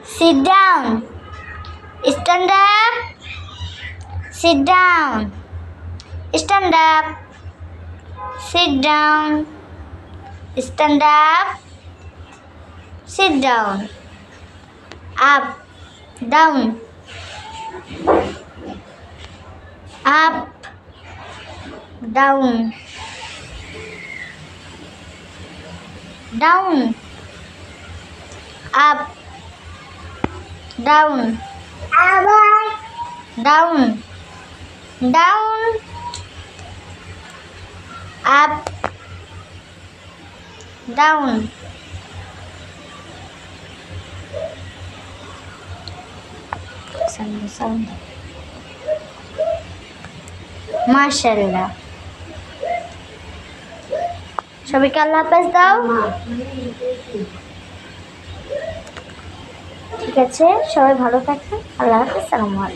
Sit down. Stand up. Sit down. Stand up. Sit down. Stand up. Sit down. Up. Down. Up. Down. Down. Up. Down. Down. Down. Up. Down. Sound. মাশাআল্লাহ। সবাইকে আল্লাহ হাফেজ দাও। ঠিক আছে, সবাই ভালো থাকবেন। আল্লাহ হাফেজ। আসসালামু আলাইকুম।